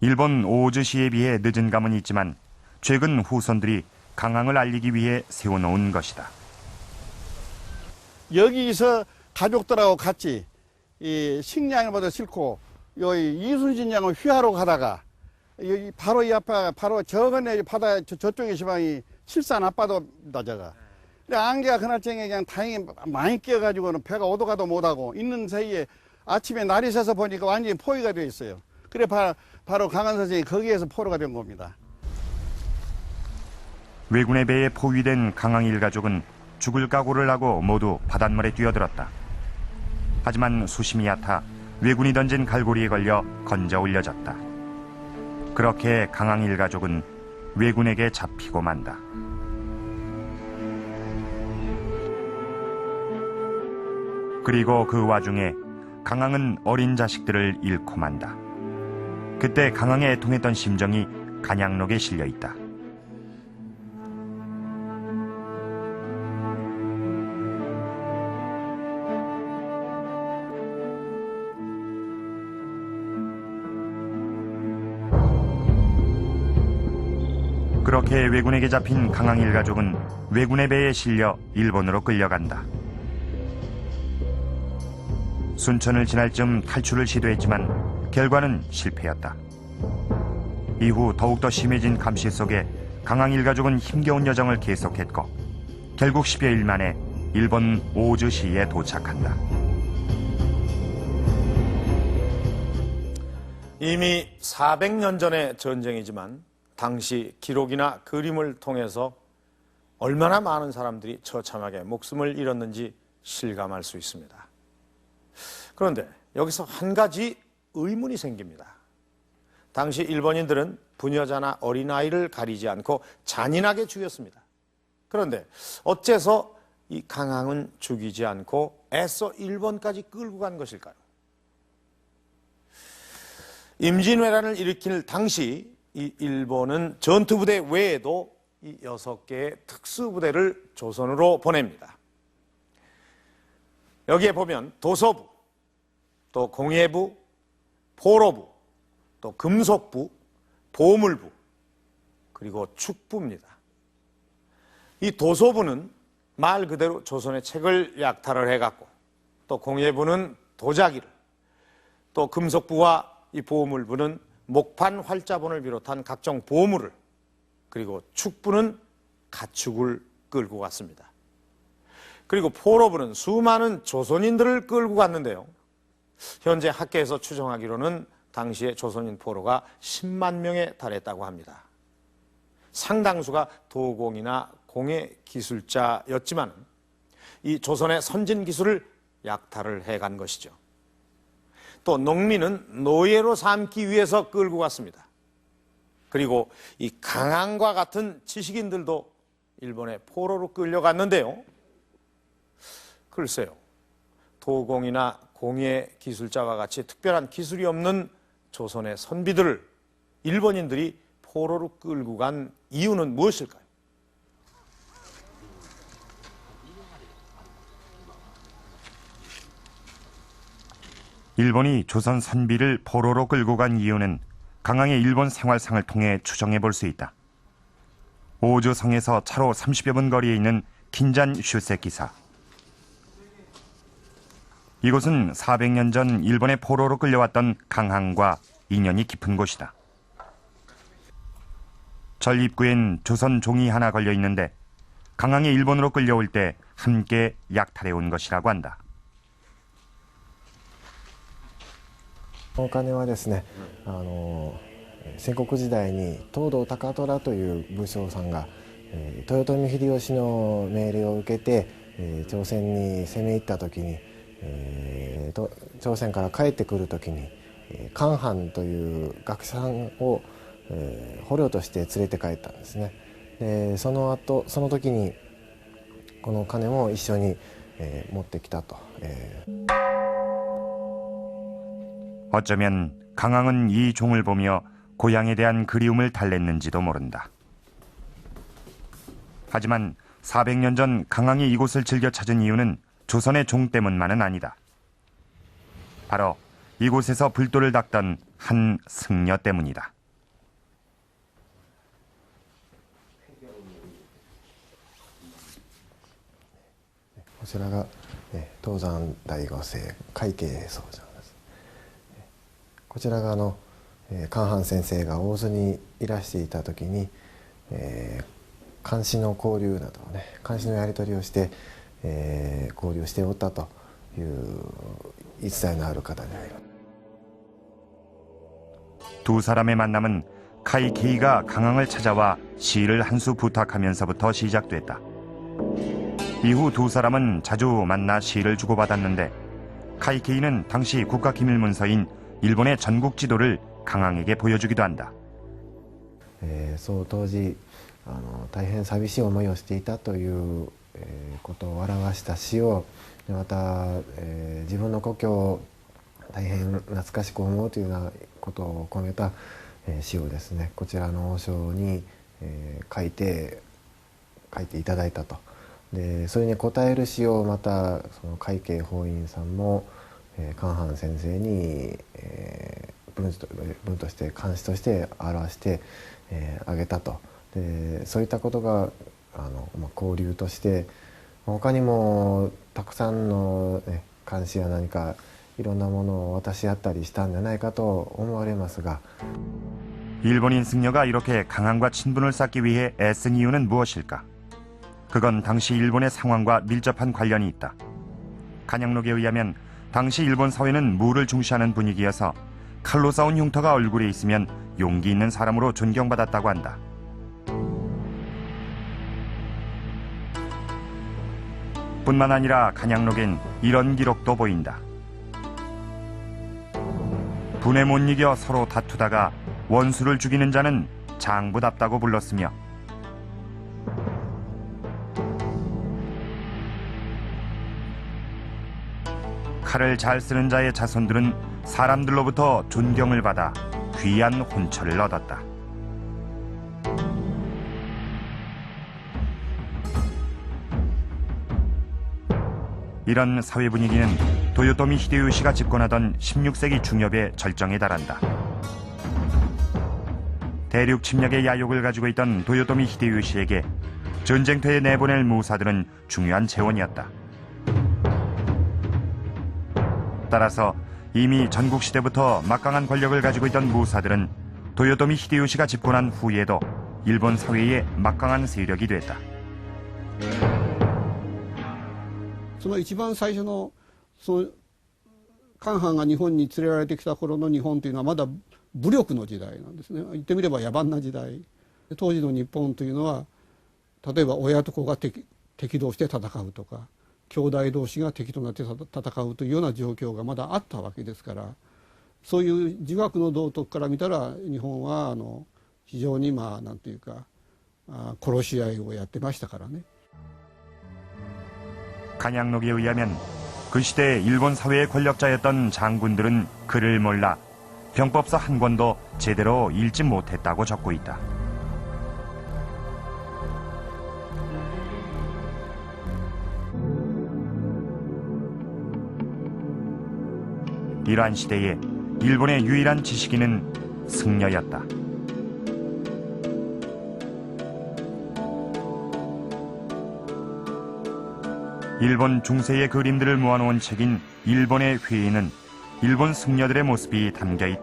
일본 오즈 시에 비해 늦은 감은 있지만 최근 후손들이 강항을 알리기 위해 세워놓은 것이다. 여기서 가족들하고 같이 이 식량보다 싣고 여기 이순신 양을 휘하러 가다가 여기 바로 이 앞에 바로 저건에 바다 저쪽에 지방이 칠산 앞바다입니다. 저가. 근데 안개가 그날쟁이 그냥 다행히 많이 끼어가지고는 배가 오도 가도 못하고 있는 사이에 아침에 날이 새서 보니까 완전히 포위가 되어 있어요. 그래 바로 강한 선생이 거기에서 포로가 된 겁니다. 왜군의 배에 포위된 강항 일가족은 죽을 각오를 하고 모두 바닷물에 뛰어들었다. 하지만 수심이 얕아 왜군이 던진 갈고리에 걸려 건져 올려졌다. 그렇게 강항 일가족은 왜군에게 잡히고 만다. 그리고 그 와중에 강항은 어린 자식들을 잃고 만다. 그때 강항에 애통했던 심정이 간양록에 실려 있다. 그렇게 왜군에게 잡힌 강항 일가족은 왜군의 배에 실려 일본으로 끌려간다. 순천을 지날 즈음 탈출을 시도했지만 결과는 실패였다. 이후 더욱더 심해진 감시 속에 강항 일가족은 힘겨운 여정을 계속했고 결국 10여일 만에 일본 오즈시에 도착한다. 이미 400년 전의 전쟁이지만 당시 기록이나 그림을 통해서 얼마나 많은 사람들이 처참하게 목숨을 잃었는지 실감할 수 있습니다. 그런데 여기서 한 가지 의문이 생깁니다. 당시 일본인들은 부녀자나 어린아이를 가리지 않고 잔인하게 죽였습니다. 그런데 어째서 이 강항은 죽이지 않고 애써 일본까지 끌고 간 것일까요? 임진왜란을 일으킬 당시 이 일본은 전투부대 외에도 이 6개의 특수부대를 조선으로 보냅니다. 여기에 보면 도서부, 또 공예부, 포로부, 또 금속부, 보물부, 그리고 축부입니다. 이 도서부는 말 그대로 조선의 책을 약탈을 해갔고, 또 공예부는 도자기를, 또 금속부와 이 보물부는 목판 활자본을 비롯한 각종 보물을, 그리고 축부는 가축을 끌고 갔습니다. 그리고 포로부는 수많은 조선인들을 끌고 갔는데요. 현재 학계에서 추정하기로는 당시의 조선인 포로가 10만 명에 달했다고 합니다. 상당수가 도공이나 공예 기술자였지만 이 조선의 선진 기술을 약탈을 해간 것이죠. 또 농민은 노예로 삼기 위해서 끌고 갔습니다. 그리고 이 강항과 같은 지식인들도 일본의 포로로 끌려갔는데요. 글쎄요, 도공이나 공예 기술자와 같이 특별한 기술이 없는 조선의 선비들을 일본인들이 포로로 끌고 간 이유는 무엇일까요? 일본이 조선 선비를 포로로 끌고 간 이유는 강항의 일본 생활상을 통해 추정해 볼 수 있다. 오조성에서 차로 30여 분 거리에 있는 긴잔 슈세기사. 이곳은 400년 전 일본의 포로로 끌려왔던 강항과 인연이 깊은 곳이다. 절 입구엔 조선 종이 하나 걸려 있는데 강항에 일본으로 끌려올 때 함께 약탈해 온 것이라고 한다. お金はですね、戦国時代に東堂高虎という武将さんが、豊臣秀吉の命令を受けて、朝鮮に攻め入った時に、朝鮮から帰ってくる時に韓藩という学者さんを、捕虜として連れて帰ったんですね。でその時にこの金も一緒に、持ってきたと。 어쩌면 강항은 이 종을 보며 고향에 대한 그리움을 달랬는지도 모른다. 하지만 400년 전 강항이 이곳을 즐겨 찾은 이유는 조선의 종 때문만은 아니다. 바로 이곳에서 불도를 닦던 한 승려 때문이다.こちらが東山大御生会計僧正です。こちらが韓藩先生が大津にいらしていた時に、監視の交流などをね、監視のやり取りをして、交流しておったという言い伝えのある方であります。 두 사람의 만남은 카이케이가 강항을 찾아와 시를 한 수 부탁하면서부터 시작됐다. 이후 두 사람은 자주 만나 시를 주고받았는데 카이케이는 당시 국가기밀문서인 일본의 전국 지도를 강항에게 보여주기도 한다. そう当時大変寂しい思いをしていたということを表した詩を、また自分の故郷を大変懐かしく思うというようなことを込めた詩をですね、こちらの王将に書いていただいたと。でそれに応える詩をまたその会計法院さんも韓藩先生に文として漢詩として表してあげたと。でそういったことが交流として他にもたくさんの、漢詩や何かいろんなものを渡し合ったりしたんじゃないかと思われますが 일본인 승려가 이렇게 강항과 친분을 쌓기 위해 애쓴 이유는 무엇일까? 그건 당시 일본의 상황과 밀접한 관련이 있다. 간양록에 의하면 당시 일본 사회는 무를 중시하는 분위기여서 칼로 싸운 흉터가 얼굴에 있으면 용기 있는 사람으로 존경받았다고 한다. 뿐만 아니라 간양록엔 이런 기록도 보인다. 분에 못 이겨 서로 다투다가 원수를 죽이는 자는 장부답다고 불렀으며 칼을 잘 쓰는 자의 자손들은 사람들로부터 존경을 받아 귀한 혼처를 얻었다. 이런 사회 분위기는 도요토미 히데요시가 집권하던 16세기 중엽의 절정에 달한다. 대륙 침략의 야욕을 가지고 있던 도요토미 히데요시에게 전쟁터에 내보낼 무사들은 중요한 재원이었다. 따라서 이미 전국시대부터 막강한 권력을 가지고 있던 무사들은 도요토미 히데요시가 집권한 후에도 일본 사회의 막강한 세력이 됐다. その一番最初の韓藩が日本に連れられてきた頃の日本というのはまだ武力の時代なんですね。言ってみれば野蛮な時代。当時の日本というのは例えば親と子が敵同士で戦うとか兄弟同士が敵となって戦うというような状況がまだあったわけですから、そういう自学の道徳から見たら日本は非常になんていうか殺し合いをやってましたからね。 간양록에 의하면 그 시대 일본 사회의 권력자였던 장군들은 글을 몰라 병법서 한 권도 제대로 읽지 못했다고 적고 있다. 이러한 시대에 일본의 유일한 지식인은 승려였다. 일본 중세의 그림들을 모아놓은 책인 일본의 회의는 일본 승려들의 모습이 담겨 있다.